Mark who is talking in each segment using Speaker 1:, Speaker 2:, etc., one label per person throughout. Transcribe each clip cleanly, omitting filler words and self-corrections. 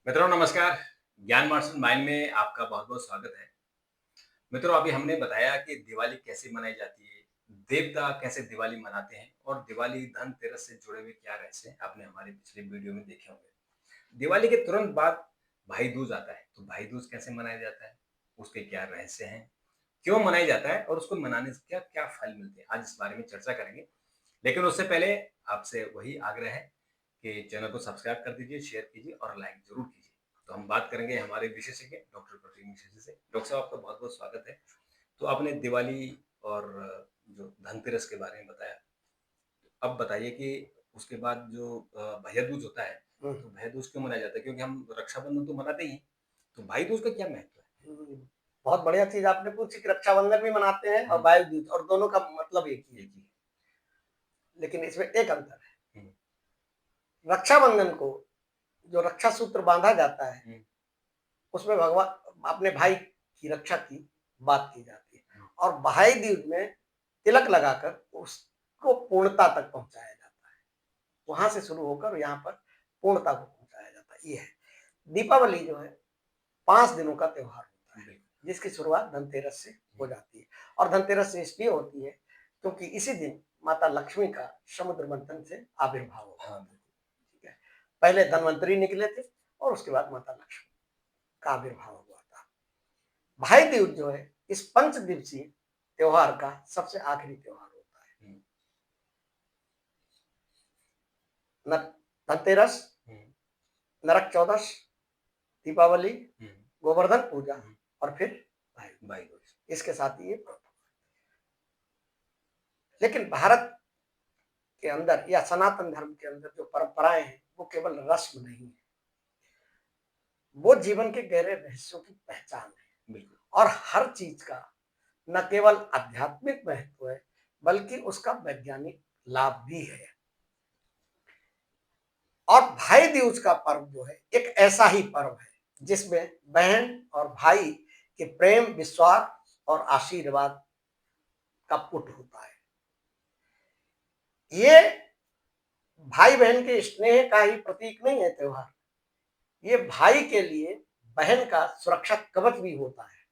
Speaker 1: मित्रों नमस्कार। ज्ञान मार्शल माइंड में आपका बहुत-बहुत स्वागत है। मित्रों अभी हमने बताया कि दिवाली कैसे मनाई जाती है, देवता कैसे दिवाली मनाते हैं और दिवाली धनतेरस से जुड़े हुए क्या रहस्य हैं, आपने हमारे पिछले वीडियो में देखे होंगे। दिवाली के तुरंत बाद भाई दूज आता है, तो भाई दूज कैसे मनाया जाता है, उसके क्या रहस्य हैं, क्यों मनाया जाता है और उसको मनाने से क्या-क्या फल मिलते हैं, आज इस बारे में चर्चा करेंगे। लेकिन उससे पहले आपसे वही आग्रह है कि चैनल को सब्सक्राइब कर दीजिए, शेयर कीजिए और लाइक ज़रूर कीजिए। तो हम बात करेंगे हमारे विशेषज्ञ डॉक्टर प्रवीण मिश्र जी से। डॉक्टर साहब आपका बहुत-बहुत स्वागत है। तो आपने दिवाली और जो धनतेरस के बारे में बताया। अब बताइए कि उसके बाद जो भैया दूज होता है,
Speaker 2: हुँ,
Speaker 1: तो भैया दूज क्यों मनाया जाता है? क्योंकि हम रक्षाबंधन तो मनाते ही हैं, तो भाई दूज का क्या महत्व है?
Speaker 2: हुँ। बहुत बढ़िया चीज़ आपने पूछी कि रक्षाबंधन भी मनाते हैं और
Speaker 1: हुँ,
Speaker 2: भाई दूज और दोनों का मतलब एक ही है।
Speaker 1: एक ही है।
Speaker 2: लेकिन इसमें एक अंतर है।
Speaker 1: हुँ,
Speaker 2: रक्षाबंधन को जो रक्षा सूत्र बाँधा जाता है,
Speaker 1: हुँ,
Speaker 2: उसमें भगवान अपने भाई की रक्षा की बात की जाती है
Speaker 1: हुँ,
Speaker 2: और भाई दूज में तिलक लगाकर उसको पूर्णता तक पहुँचाया जाता है। वहाँ से शुरू होकर यहाँ पर पूर्णता को पहुँचाया जाता है, ये है। दीपावली जो है 5 दिनों का त्योहार होता है,
Speaker 1: बिल्कुल।
Speaker 2: जिसकी शुरुआत धनतेरस से
Speaker 1: हुँ,
Speaker 2: हो जाती है और धनतेरस इसलिए होती है क्योंकि इसी दिन माता लक्ष्मी का समुद्र मंथन से आविर्भाव हुआ
Speaker 1: हाँ,
Speaker 2: था।
Speaker 1: बिल्कुल।
Speaker 2: ठीक है। पहले धन्वंतरी निकले थे और उसके बाद माता लक्ष्मी का आविर्भाव हुआ था। भाई दूज जो है इस पंच दिवसीय त्योहार का सबसे आखिरी त्योहार होता है।
Speaker 1: हुँ,
Speaker 2: न धनतेरस,
Speaker 1: हुँ,
Speaker 2: नरक चौदस, दीपावली,
Speaker 1: हुँ,
Speaker 2: गोवर्धन पूजा
Speaker 1: हुँ,
Speaker 2: और फिर भाई
Speaker 1: भाई दूज।
Speaker 2: दूज। इसके साथ ही ये लेकिन भारत के अंदर या सनातन धर्म के अंदर जो परंपराएं हैं वो केवल रस्म नहीं है, वो जीवन के गहरे रहस्यों की पहचान है
Speaker 1: बिल्कुल।
Speaker 2: और हर चीज का न केवल आध्यात्मिक महत्व है बल्कि उसका वैज्ञानिक लाभ भी है। और भाई दूज का पर्व जो है एक ऐसा ही पर्व है जिसमें बहन और भाई के प्रेम, विश्वास और आशीर्वाद का पुट होता है। ये भाई बहन के स्नेह का ही प्रतीक नहीं है त्योहार, ये भाई के लिए बहन का सुरक्षा कवच भी होता है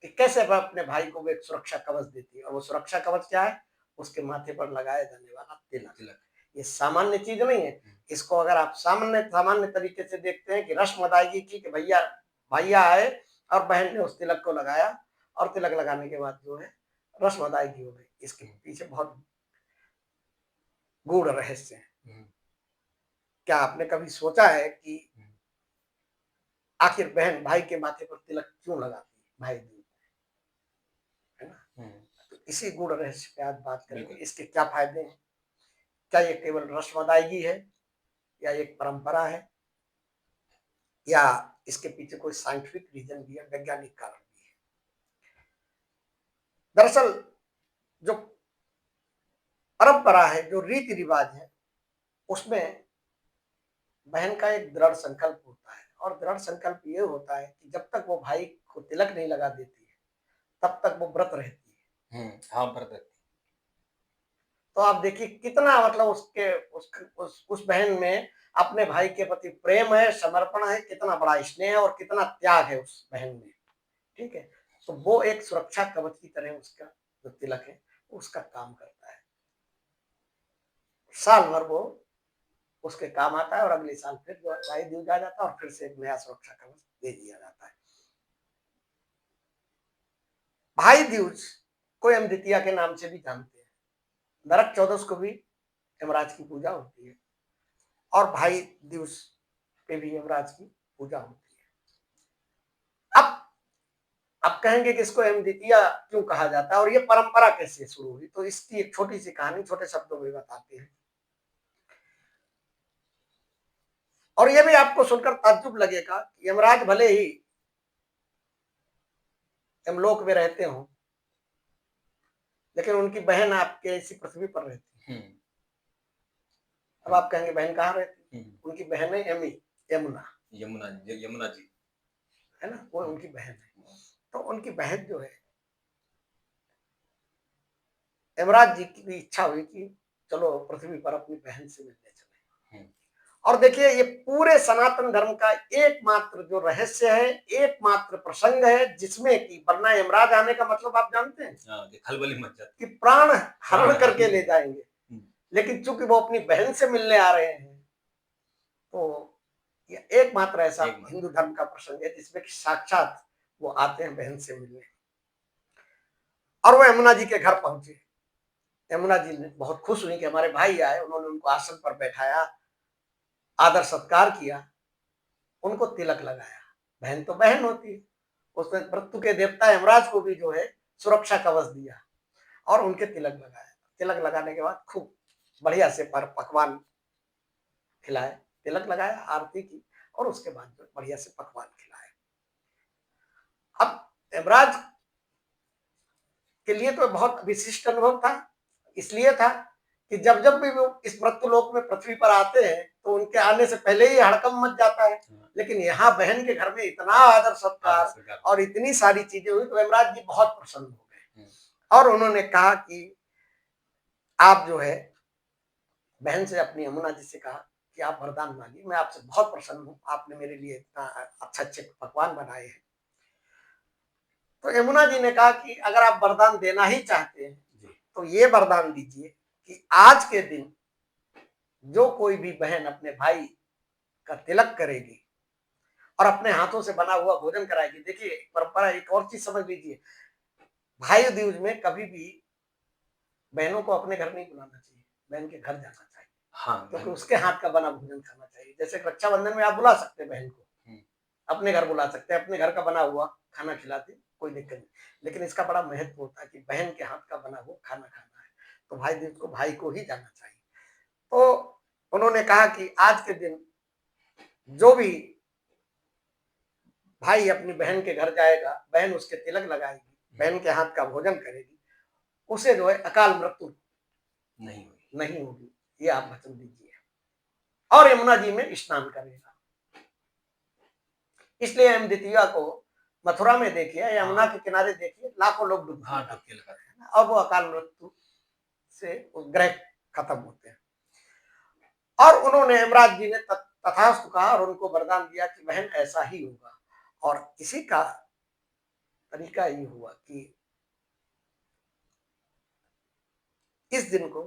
Speaker 2: कि कैसे वह अपने भाई को वो एक सुरक्षा कवच देती है और वो सुरक्षा कवच क्या है, उसके माथे पर लगाया जाने वाला तिलक।
Speaker 1: तिलक।
Speaker 2: ये सामान्य चीज नहीं है।
Speaker 1: हुँ,
Speaker 2: इसको अगर आप सामान्य सामान्य तरीके से देखते हैं कि रस्म अदायगी की कि भैया भैया आए और बहन ने उस तिलक को लगाया और तिलक लगाने के बाद जो है रस्म अदायगी हो गई, इसके
Speaker 1: हुँ,
Speaker 2: पीछे बहुत गूढ़ रहस्य है।
Speaker 1: हुँ,
Speaker 2: क्या आपने कभी सोचा है कि
Speaker 1: हुँ,
Speaker 2: आखिर बहन भाई के माथे पर तिलक क्यों लगाती है भाई दूज, है ना?
Speaker 1: हुँ,
Speaker 2: तो इसी गूढ़ रहस्य पे आज बात करेंगे।
Speaker 1: बिल्कुल।
Speaker 2: इसके क्या फायदे हैं? क्या ये केवल रस्म अदायगी है या एक परंपरा है या इसके पीछे कोई साइंटिफिक रीजन भी है, वैज्ञानिक कारण भी है? दरअसल जो परंपरा है, जो रीति रिवाज है, उसमें बहन का एक दृढ़ संकल्प होता है और दृढ़ संकल्प ये होता है कि जब तक वो भाई को तिलक नहीं लगा देती है तब तक वो व्रत रहती है।
Speaker 1: हुँ, हाँ, व्रत।
Speaker 2: तो आप देखिए कितना मतलब उसके उस बहन में अपने भाई के प्रति प्रेम है, समर्पण है, कितना बड़ा स्नेह है और कितना त्याग है उस बहन में। ठीक है। तो वो एक सुरक्षा कवच की तरह उसका जो तिलक है उसका काम करता है। साल भर वो उसके काम आता है और अगले साल फिर जो भाई दूज आ जाता है और फिर से एक नया सुरक्षा कवच दे दिया जाता है। भाई दूज को हम द्वितीया के नाम से भी जानते हैं। नरक चौदस को भी यमराज की पूजा होती है और भाई दूज पे भी यमराज की पूजा होती है। अब कहेंगे कि इसको एम द्वितीया क्यों कहा जाता है और ये परंपरा कैसे शुरू हुई, तो इसकी एक छोटी सी कहानी छोटे शब्दों में बताते हैं। और ये भी आपको सुनकर ताज्जुब लगेगा कि यमराज भले ही यमलोक में रहते हो लेकिन उनकी बहन आपके इसी पृथ्वी पर रहती है।
Speaker 1: हुँ,
Speaker 2: अब
Speaker 1: हुँ,
Speaker 2: आप कहेंगे बहन कहाँ रहती
Speaker 1: हुँ,
Speaker 2: है? उनकी बहन है यमी, यमुना,
Speaker 1: यमुना जी।
Speaker 2: है ना, वो
Speaker 1: हुँ,
Speaker 2: उनकी बहन है। तो उनकी बहन जो है यमराज जी की भी इच्छा हुई कि चलो पृथ्वी पर अपनी बहन से मिलने चले
Speaker 1: हुँ,
Speaker 2: और देखिए ये पूरे सनातन धर्म का एकमात्र जो रहस्य है, एकमात्र प्रसंग है जिसमें कि वरना यमराज आने का मतलब आप जानते हैं
Speaker 1: खलबली मच जाती
Speaker 2: कि प्राण हरण
Speaker 1: प्राण
Speaker 2: करके
Speaker 1: हरण।
Speaker 2: ले जाएंगे, लेकिन चूंकि वो अपनी बहन से मिलने आ रहे हैं तो ये एकमात्र ऐसा हिंदू धर्म का प्रसंग है जिसमें कि साक्षात वो आते हैं बहन से मिलने। और वो यमुना जी के घर पहुंचे। यमुना जी ने बहुत खुश हुई कि हमारे भाई आए, उन्होंने उनको आसन पर बैठाया, आदर सत्कार किया, उनको तिलक लगाया। बहन तो बहन होती है, उसने मृत्यु के देवता यमराज को भी जो है सुरक्षा कवच दिया और उनके तिलक लगाया। तिलक लगाने के बाद खूब बढ़िया से पर पकवान खिलाए, तिलक लगाया, आरती की और उसके बाद जो बढ़िया से पकवान खिलाए। अब यमराज के लिए तो बहुत विशिष्ट अनुभव था, इसलिए था कि जब जब भी वो इस मृत्यु लोक में पृथ्वी पर आते हैं तो उनके आने से पहले ही हड़कंप मच जाता है, लेकिन यहाँ बहन के घर में इतना आदर सत्कार और इतनी सारी चीजें हुई तो यमराज जी बहुत प्रसन्न हो गए और उन्होंने कहा कि आप जो है बहन से अपनी यमुना जी से कहा कि आप वरदान मांगिए, मैं आपसे बहुत प्रसन्न हूँ, आपने मेरे लिए इतना अच्छा अच्छे पकवान बनाए हैं। तो यमुना जी ने कहा कि अगर आप वरदान देना ही चाहते हैं तो ये वरदान दीजिए कि आज के दिन जो कोई भी बहन अपने भाई का तिलक करेगी और अपने हाथों से बना हुआ भोजन कराएगी। देखिए परंपरा एक और चीज समझ लीजिए, भाई दूज में कभी भी बहनों को अपने घर नहीं बुलाना चाहिए, बहन के घर जाना चाहिए। हाँ, क्योंकि उसके हाथ का बना भोजन खाना चाहिए। जैसे रक्षाबंधन में आप बुला सकते हैं बहन को, अपने घर बुला सकते हैं, अपने घर का बना हुआ खाना खिलाते, कोई दिक्कत नहीं, लेकिन इसका बड़ा महत्व होता है कि बहन के हाथ का बना हुआ खाना खाना है तो भाई दूज को भाई को ही जाना चाहिए। तो उन्होंने कहा कि आज के दिन जो भी भाई अपनी बहन के घर जाएगा, बहन उसके तिलक लगाएगी, बहन के हाथ का भोजन करेगी, उसे जो है अकाल मृत्यु नहीं होगी, ये आप वचन दीजिए और यमुना जी में स्नान करेगा। इसलिए हम द्वितीया को मथुरा में देखिए, यमुना के किनारे देखिए, लाखों लोग डुबकी लगाते हैं और वो अकाल मृत्यु से ग्रह खत्म होते हैं। और उन्होंने यमराज जी ने तथास्तु कहा और उनको वरदान दिया कि बहन ऐसा ही होगा। और इसी का तरीका ये हुआ कि इस दिन को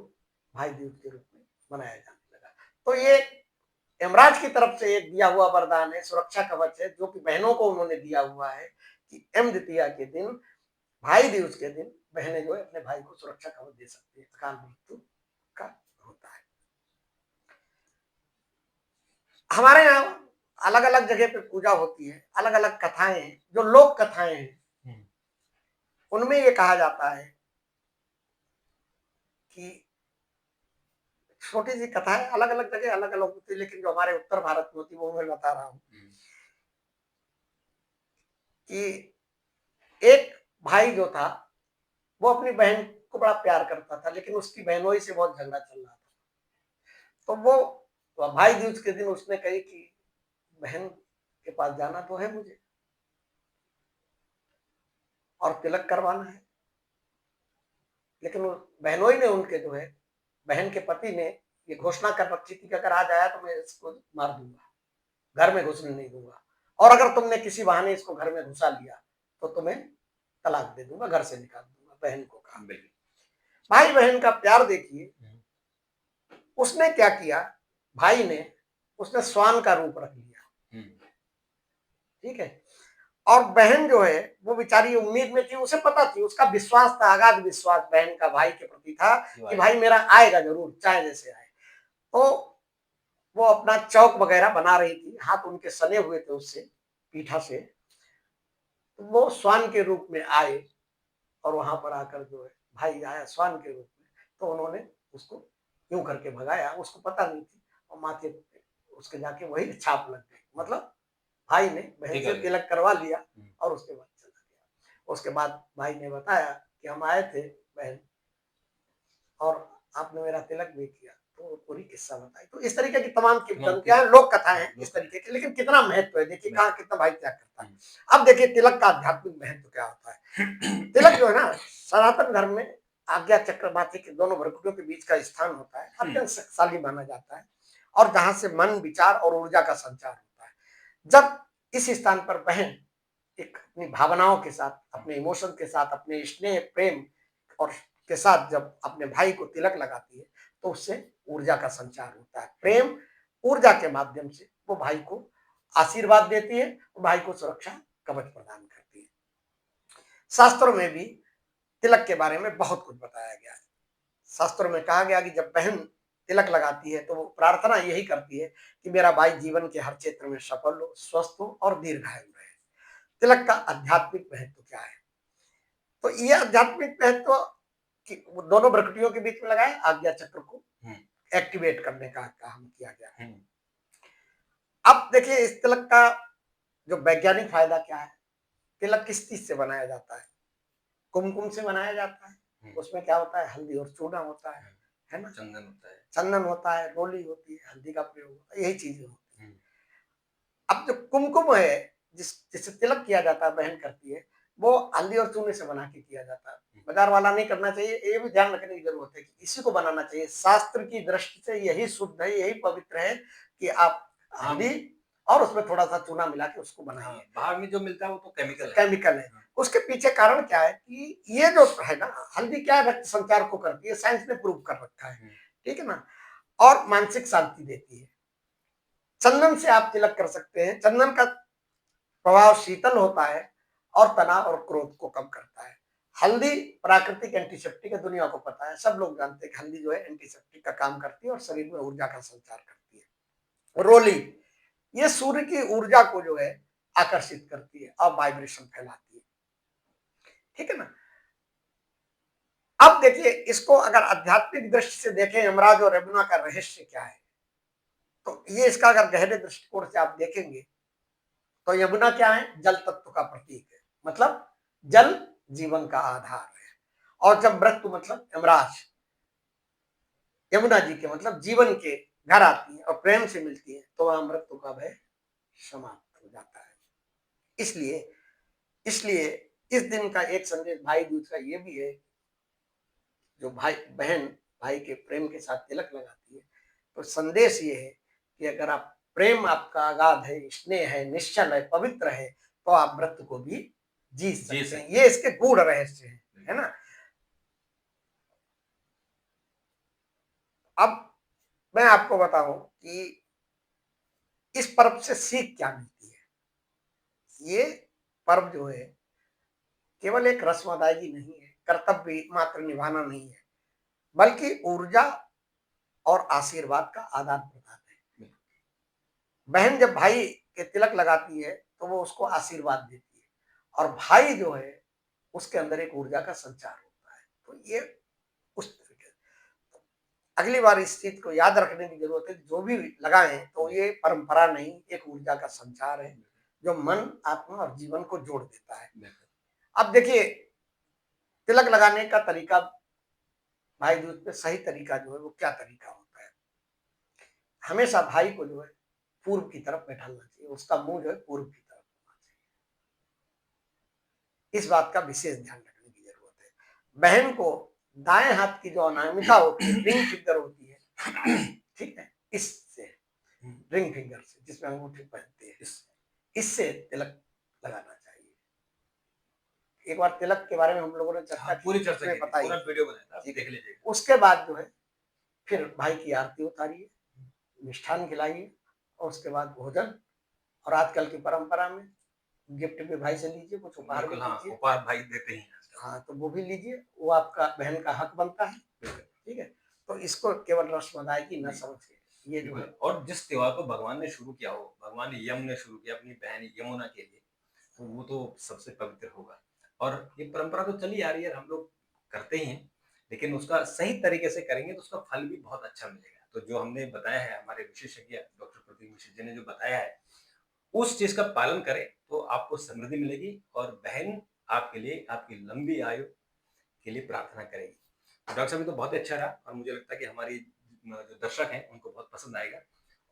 Speaker 2: भाई दूज के रूप में मनाया जाने लगा। तो ये यमराज की तरफ से एक दिया हुआ वरदान है, सुरक्षा कवच है, जो कि बहनों को उन्होंने दिया हुआ है कि एम द्वितीया के दिन, भाई दूज के दिन बहनें जो है अपने भाई को सुरक्षा कवच दे सकती है, अकाल मृत्यु का होता है। हमारे यहाँ अलग अलग जगह पे पूजा होती है, अलग अलग कथाएं हैं, जो लोक कथाएं हैं उनमें ये कहा जाता है कि छोटी सी कथाएं अलग अलग जगह अलग अलग होती है, लेकिन जो हमारे उत्तर भारत में होती है वो मैं बता रहा हूँ कि एक भाई जो था वो अपनी बहन को बड़ा प्यार करता था, लेकिन उसकी बहनोई से बहुत झगड़ा चल रहा था। तो वो भाई दूज के दिन उसने कही कि बहन के पास जाना तो है मुझे और तिलक करवाना है, लेकिन बहनोई ने उनके जो है, बहन के पति ने ये घोषणा कर रखी थी कि अगर आज आया तो मैं इसको मार दूंगा, घर में घुसने नहीं दूंगा, और अगर तुमने किसी बहाने इसको घर में घुसा लिया तो तुम्हें तलाक दे दूंगा, घर से निकाल दूंगा। बहन को कहा। भाई बहन का प्यार देखिए, उसने क्या किया, भाई ने उसने श्वान का रूप रख लिया, ठीक है, और बहन जो है वो बेचारी उम्मीद में थी, उसे पता थी, उसका विश्वास था, अगाध विश्वास बहन का भाई के प्रति था कि भाई मेरा आएगा जरूर, चाहे जैसे आए। तो वो अपना चौक वगैरह बना रही थी, हाथ उनके सने हुए थे उससे, पीठा से, तो वो श्वान के रूप में आए और वहां पर आकर जो है भाई आया श्वान के रूप में, तो उन्होंने उसको यूं करके भगाया, उसको पता नहीं थी, और माथे पे उसके जाके वही छाप लग गई, मतलब भाई ने बहन से तिलक करवा लिया और उसके बाद चला गया। उसके बाद भाई ने बताया कि हम आए थे बहन और आपने मेरा तिलक भी किया, तो पूरी किस्सा बताई। तो इस तरीके की तमाम क्या है, लोक कथाएं हैं इस तरीके की, लेकिन कितना महत्व है देखिए, कहाँ कितना भाई क्या करता है। अब देखिए तिलक का आध्यात्मिक महत्व क्या होता है। तिलक जो है ना, सनातन धर्म में आज्ञा चक्र माथे के दोनों भ्रुकुटियों के बीच का स्थान होता है, अत्यंत शक्तिशाली माना जाता है और जहां से मन, विचार और ऊर्जा का संचार होता है। जब इस स्थान पर बहन एक अपनी भावनाओं के साथ, अपने इमोशन के साथ, अपने स्नेह, प्रेम और के साथ जब अपने भाई को तिलक लगाती है, तो उससे ऊर्जा का संचार होता है। प्रेम ऊर्जा के माध्यम से वो भाई को आशीर्वाद देती है, भाई को सुरक्षा कवच प्रदान करती है। शास्त्रों में भी तिलक के बारे में बहुत कुछ बताया गया है। शास्त्रों में कहा गया कि जब बहन तिलक लगाती है तो वो प्रार्थना यही करती है कि मेरा भाई जीवन के हर क्षेत्र में सफल हो, स्वस्थ हो और दीर्घायु रहे। तिलक का आध्यात्मिक महत्व क्या है? तो ये आध्यात्मिक महत्व कि दोनों भ्रकुटियों के बीच में लगाए, आज्ञा चक्र को एक्टिवेट करने का काम किया गया है। अब देखिए इस तिलक का जो वैज्ञानिक फायदा क्या है? तिलक किस चीज से बनाया जाता है? कुमकुम से बनाया जाता है। उसमें क्या होता है? हल्दी और चूना होता है ना?
Speaker 1: चंदन होता है।
Speaker 2: चंदन होता है, रोली होती है, हल्दी का प्रयोग होता है, यही चीजें होती है। अब जो कुमकुम है, जिससे तिलक किया जाता है, बहन करती है, वो हल्दी और चूने से बना के किया जाता है। बाजार वाला नहीं करना चाहिए, ये भी ध्यान रखने की जरूरत है कि इसी को बनाना चाहिए। शास्त्र की दृष्टि से यही शुद्ध है, यही पवित्र है कि आप हल्दी और उसमें थोड़ा सा चूना मिला के उसको बनाइए।
Speaker 1: बाहर में जो मिलता है वो तो
Speaker 2: केमिकल है। उसके पीछे कारण क्या है कि ये जो है ना, हल्दी क्या रक्त संचार को करती है, साइंस ने प्रूव कर रखा है, ठीक है ना, और मानसिक शांति देती है। चंदन से आप तिलक कर सकते हैं। चंदन का प्रभाव शीतल होता है और तनाव और क्रोध को कम करता है। हल्दी प्राकृतिक एंटीसेप्टिक है, दुनिया को पता है, सब लोग जानते हैं कि हल्दी जो है एंटीसेप्टिक का काम करती है और शरीर में ऊर्जा का संचार करती है। रोली ये सूर्य की ऊर्जा को जो है आकर्षित करती है और वाइब्रेशन फैलाती है, ठीक है ना। अब देखिए इसको अगर आध्यात्मिक दृष्टि से देखें, यमराज और यमुना का रहस्य क्या है, तो ये इसका अगर गहरे दृष्टिकोण से आप देखेंगे तो यमुना क्या है? जल तत्व का प्रतीक है, मतलब जल जीवन का आधार है। और जब मृत्यु मतलब यमराज यमुना जी के मतलब जीवन के घर आती है और प्रेम से मिलती है, तो वहां मृत्यु का भय समाप्त हो जाता है। इसलिए इसलिए इस दिन का एक संदेश भाई दूज का ये भी है, जो भाई बहन भाई के प्रेम के साथ तिलक लगाती है, तो संदेश ये है कि अगर आप प्रेम आपका अगाध है, स्नेह है, निश्चल है, पवित्र है, तो आप व्रत को भी जी सकते हैं। ये इसके गूढ़ रहस्य है ना। अब मैं आपको बताऊं कि इस पर्व से सीख क्या मिलती है। ये पर्व जो है केवल एक रस्म अदायगी नहीं है, कर्तव्य मात्र निभाना नहीं है, बल्कि ऊर्जा और आशीर्वाद का आदान प्रदान है। बहन जब भाई के तिलक लगाती है तो वो उसको आशीर्वाद देती है, और भाई जो है उसके अंदर एक ऊर्जा का संचार होता है। तो ये उस तरीके, अगली बार इस चीज को याद रखने की जरूरत है, जो भी लगाएं तो ये परंपरा नहीं, एक ऊर्जा का संचार है जो मन, आत्मा और जीवन को जोड़ देता है। अब देखिए तिलक लगाने का तरीका, भाई दूज पे सही तरीका जो है वो क्या तरीका होता है? हमेशा भाई को जो है पूर्व की तरफ बैठाना चाहिए, उसका मुंह जो है पूर्व की तरफ होना चाहिए। इस बात का विशेष ध्यान रखने की जरूरत है। बहन को दाएं हाथ की जो अनामिका होती है, रिंग फिंगर होती है, ठीक है, इससे रिंग फिंगर से, जिसमें अंगूठी पहनते हैं, इससे तिलक लगाना चाहिए। एक बार तिलक के बारे में हम लोगों ने चर्चा की,
Speaker 1: पूरी चर्चा की,
Speaker 2: बताई,
Speaker 1: पूरा वीडियो बनाया था, देख लीजिएगा। उसके
Speaker 2: उसके बाद जो है फिर भाई की आरती उतारिए, मिष्ठान खिलाइए और उसके बाद भोजन, और आजकल की परंपरा में गिफ्ट भी भाई से लीजिए, कुछ उपहार भी लीजिए।
Speaker 1: उपहार भाई देते ही हैं।
Speaker 2: हाँ, तो वो भी लीजिए, वो आपका बहन का हक बनता है, ठीक है। तो इसको केवल रस्म अदायगी न समझिए, ये जो है।
Speaker 1: और जिस त्योहार को भगवान ने शुरू किया हो, भगवान यम ने शुरू किया अपनी बहन यमुना के लिए, तो वो तो सबसे पवित्र होगा। और ये परंपरा तो चली आ रही है, हम लोग करते ही हैं, लेकिन उसका सही तरीके से करेंगे तो उसका फल भी बहुत अच्छा मिलेगा। तो जो हमने बताया है, हमारे विशेषज्ञ डॉक्टर प्रदीप मिश्र जी ने जो बताया है, उस चीज का पालन करें तो आपको समृद्धि मिलेगी, और बहन आपके लिए आपकी लंबी आयु के लिए प्रार्थना करेगी। तो डॉक्टर साहब, ये तो बहुत ही अच्छा रहा, और मुझे लगता है कि हमारी जो दर्शक हैं उनको बहुत पसंद आएगा।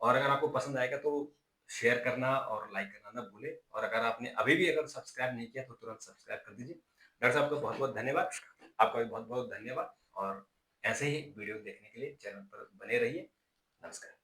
Speaker 1: और अगर आपको पसंद आएगा तो शेयर करना और लाइक करना ना भूलें, और अगर आपने अभी भी अगर सब्सक्राइब नहीं किया तो तुरंत सब्सक्राइब कर दीजिए। डॉक्टर साहब का बहुत बहुत धन्यवाद, आपका भी बहुत बहुत धन्यवाद, और ऐसे ही वीडियो देखने के लिए चैनल पर बने रहिए। नमस्कार।